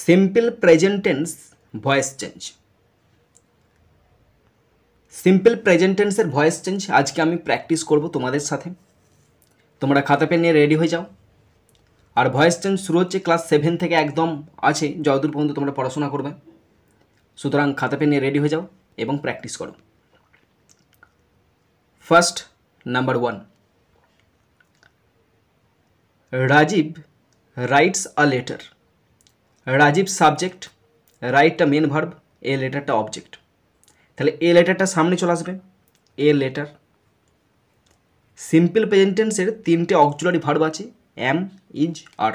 Simple present tense voice change. Simple present টেন্সের voice change আজকে আমি প্র্যাকটিস করব তোমাদের সাথে। তোমরা খাতা পেন নিয়ে রেডি হয়ে যাও। আর ভয়েস চেঞ্জ শুরু হচ্ছে ক্লাস 7 থেকে একদম আছে যতদূর পর্যন্ত তোমরা পড়াশোনা করবে। সুতরাং খাতা পেন নিয়ে রেডি হয়ে যাও এবং প্র্যাকটিস করো। First number 1, Rajeev writes a letter. Rajeev subject, রাইটটা মেন ভার্ব, এ লেটারটা অবজেক্ট। তাহলে এ লেটারটা সামনে চলে আসবে, এ লেটার। সিম্পল প্রেজেন্ট টেন্সের 3টে অক্সিলারি ভার্ব আছে, অ্যাম, ইজ, আর।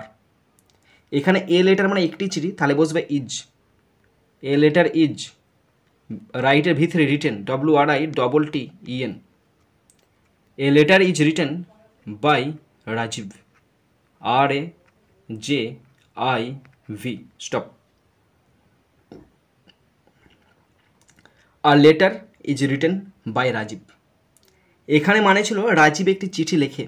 এখানে এ লেটার মানে একটি চিঠি, তাহলে বসবে ইজ। এ লেটার ইজ, রাইটের ভিতরে written, WRITTEN। A letter is written by Rajiv, RAJIV, stop. আর letter is written by Rajiv. এখানে মানে ছিল রাজীব একটি চিঠি লেখে।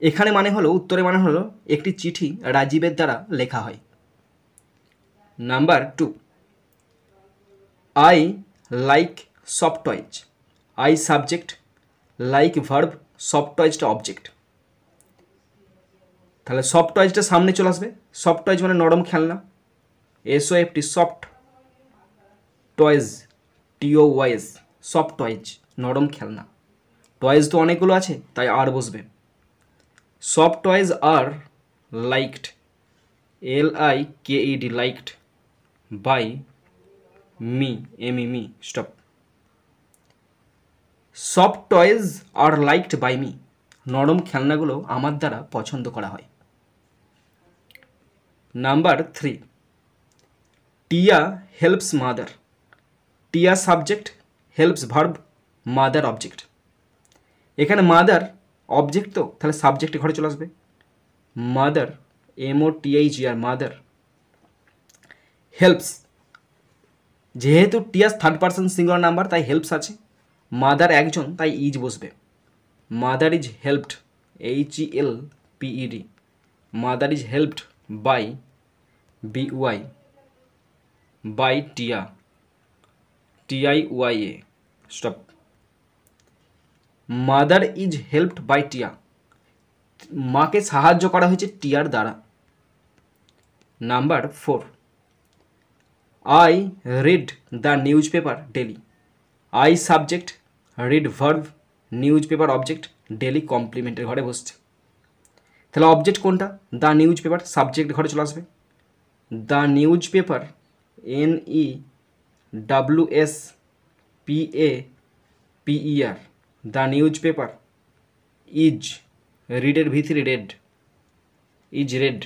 এখানে মানে হলো, উত্তরে মানে হলো একটি চিঠি রাজীবের দ্বারা লেখা হয়। Number 2, I like soft toys. I subject, like verb, soft টয়েজটা অবজেক্ট। তাহলে সফট টয়েজটা সামনে চলে আসবে। সফট টয়েজ মানে নরম খেলনা, SOFT, soft toys, TOYS, soft toys, নরম খেলনা। টয়েজ তো অনেকগুলো আছে, তাই আর বসবে। Soft toys are liked, LIKED, liked by me, MEME, stop. Soft toys are liked by me, নরম খেলনাগুলো আমার দ্বারা পছন্দ করা হয়। নাম্বার 3, টিয়া হেল্পস মাদার। টিয়া subject, helps verb, mother object. এখানে মাদার অবজেক্ট তো, তাহলে সাবজেক্ট ঘরে চলে আসবে। Mother, MOTHER, mother. হেল্পস, যেহেতু Tiya's third person singular number, তাই হেল্পস আছে। মাদার একজন, তাই ইজ বসবে। Mother is helped, HELPED, mother is helped by BY, by Tiya, TIYA, stop. Mother is helped by Tiya, মাকে সাহায্য করা হয়েছে টিয়ার দ্বারা। Number 4, I read the newspaper daily. I subject, read verb, newspaper object, daily কমপ্লিমেন্টের ঘরে বসছে। তাহলে অবজেক্ট কোনটা? দ্য নিউজ পেপার, সাবজেক্ট ঘরে চলে আসবে। The newspaper, NEWSPAPER, the newspaper is, রিডের ভিতরে read, is read.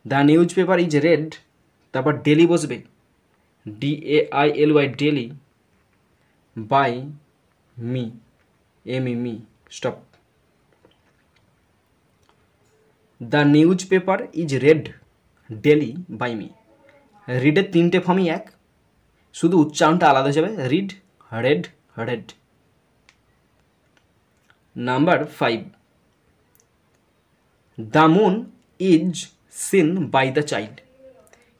The newspaper is read, তারপর ডেলি বসবে, DAILY, daily by me, MEME, stop. The newspaper is read daily by me. রিডের 3টে ফর্মই এক, শুধু উচ্চারণটা আলাদা যাবে, read, read, read. Number 5, the moon is seen by the child.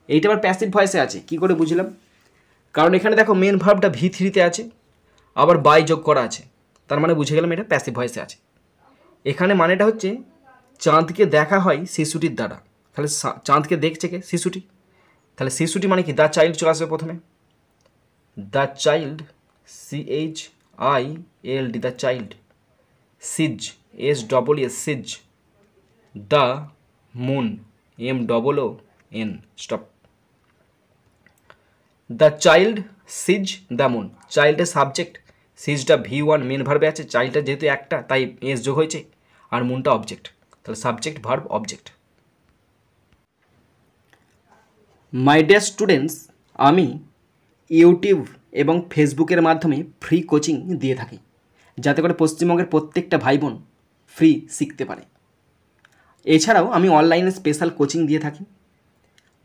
এইটা আবার প্যাসিভ ভয়েসে আছে, কি করে বুঝলাম? কারণ এখানে দেখো মেন ভার্বটা V3-তে আছে, আবার বাই যোগ করা আছে, তার মানে বুঝে গেলাম এটা প্যাসিভ ভয়েসে আছে। এখানে মানেটা হচ্ছে চাঁদকে দেখা হয় শিশুটির দ্বারা। তাহলে চাঁদকে দেখছে কে? শিশুটি। তাহলে শিশুটি মানে কি? দ্য চাইল্ড চলে আসবে প্রথমে। The child, CHILD, the child. Sees, SEES, sees. The moon, MOON, stop. The child sees the moon, চাইল্ডের সাবজেক্ট, সিজটা V1 মেন ভার্বে আছে, চাইল্ডটা যেহেতু একটা তাই এস যোগ হয়েছে, আর মুনটা অবজেক্ট। তাহলে subject, verb, object. My dear students, আমি ইউটিউব এবং ফেসবুকের মাধ্যমে ফ্রি কোচিং দিয়ে থাকি, যাতে করে পশ্চিমবঙ্গের প্রত্যেকটা ভাই বোন ফ্রি শিখতে পারে। এছাড়াও আমি অনলাইনে স্পেশাল কোচিং দিয়ে থাকি।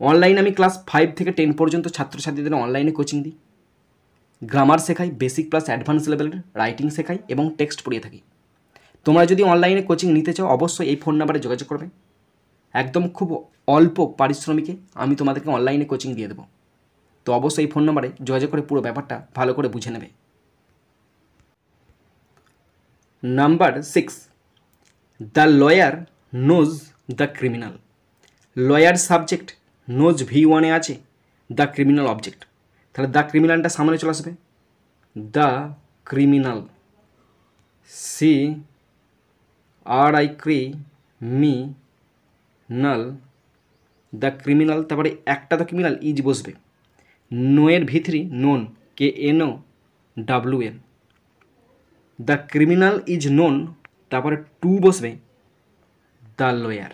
অনলাইনে আমি ক্লাস 5 থেকে 10 পর্যন্ত ছাত্রছাত্রীদের অনলাইনে কোচিং দিই। গ্রামার শেখাই, বেসিক প্লাস অ্যাডভান্স লেভেলের রাইটিং শেখাই এবং টেক্সট পড়িয়ে থাকি। তোমরা যদি অনলাইনে কোচিং নিতে চাও অবশ্যই এই ফোন নাম্বারে যোগাযোগ করবে। একদম খুব অল্প পারিশ্রমিকে আমি তোমাদেরকে অনলাইনে কোচিং দিয়ে দেবো। তো অবশ্যই এই ফোন নম্বরে যোগাযোগ করে পুরো ব্যাপারটা ভালো করে বুঝে নেবে। Number 6, the lawyer knows the criminal. Lawyer subject, knows V1-এ আছে, দ্য ক্রিমিনাল অবজেক্ট, তাহলে দ্য ক্রিমিনালটা সামনে চলে আসবে। The criminal, CRI the criminal, তারপরে একটা দ্য ক্রিমিনাল ইজ বসবে। নোয়ের V3 known, KNOWN, the criminal is known, তারপরে টু বসবে the lawyer,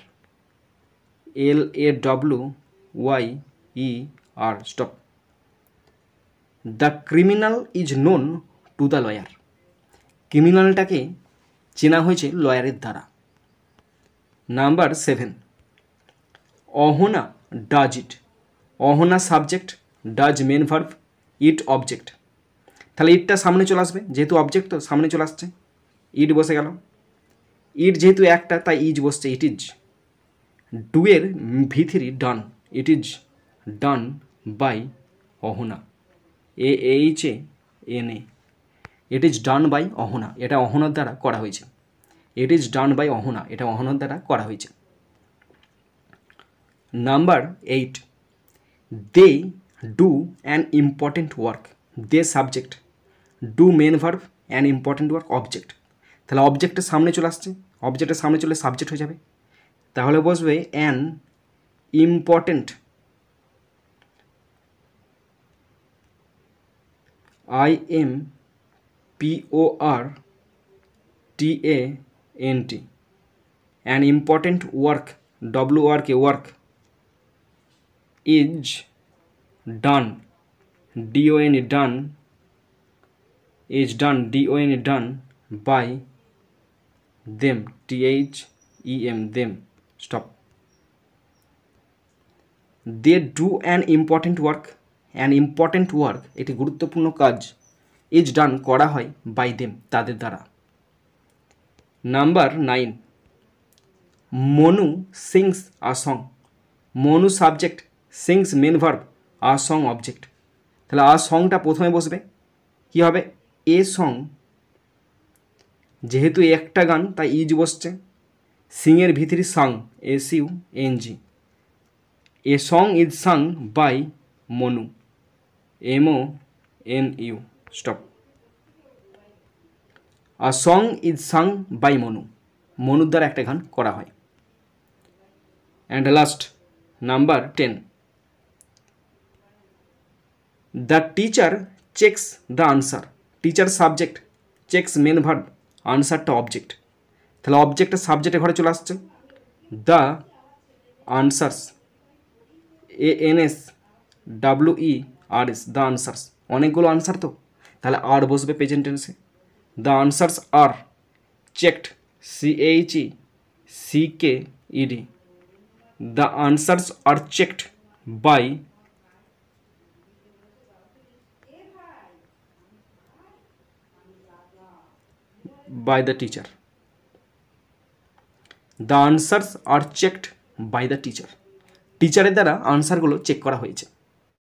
LAWYER, stop. The criminal is known to the lawyer, ক্রিমিনালটাকে চেনা হয়েছে লয়ারের দ্বারা। Number 7, Ahana does it. Ahana subject, does main verb, it object, তাহলে ইটটা সামনে চলে আসবে, যেহেতু অবজেক্ট তো সামনে চলে আসছে, ইট বসে গেল। ইট যেহেতু একটা তাই ইজ বসছে, ইট ইজ। ডুয়ের V3 done, it is done by Ahana, AHANA, it is done by Ahana, এটা অহনার দ্বারা করা হয়েছে। It is done by Ahana, এটা অহনার দ্বারা করা হয়েছে। Number 8, they do an important work. They subject, do main verb, an important work object, তাহলে অবজেক্টের সামনে চলে আসছে, অবজেক্টের সামনে চলে সাবজেক্ট হয়ে যাবে, তাহলে বসবে an important, IMPORTANT, an important work, WORK, work is done, DON, done, is done, DON, done by them, THEM, them, stop. They do an important work, an important work, এটি গুরুত্বপূর্ণ কাজ, is done, করা হয় by them, তাদের দ্বারা। Number 9, Manu sings a song। Manu subject, sings main verb, a song object, তাহলে a songটা প্রথমে বসবে, কি হবে এ সং, যেহেতু একটা গান তাই ইজ বসছে। সিংয়ের V3 Tsang, SUNG, a song is sung by Manu, MONU, stop. A song is sung by Manu, মনুর দ্বারা একটা গান করা হয়। And last number 10, the teacher checks the answer. Teacher subject, checks main verb, আনসারটা অবজেক্ট, তাহলে অবজেক্টের সাবজেক্টের ঘরে চলে আসছে। The answers, ANSWERS, the answers, অনেকগুলো আনসার তো, তাহলে আর বসবে প্রেজেন্ট টেন্সে। The answers R checked, CHECKED, the answers R checked by the teacher. The answers are checked by the teacher. টিচারের দ্বারা আনসারগুলো চেক করা হয়েছে।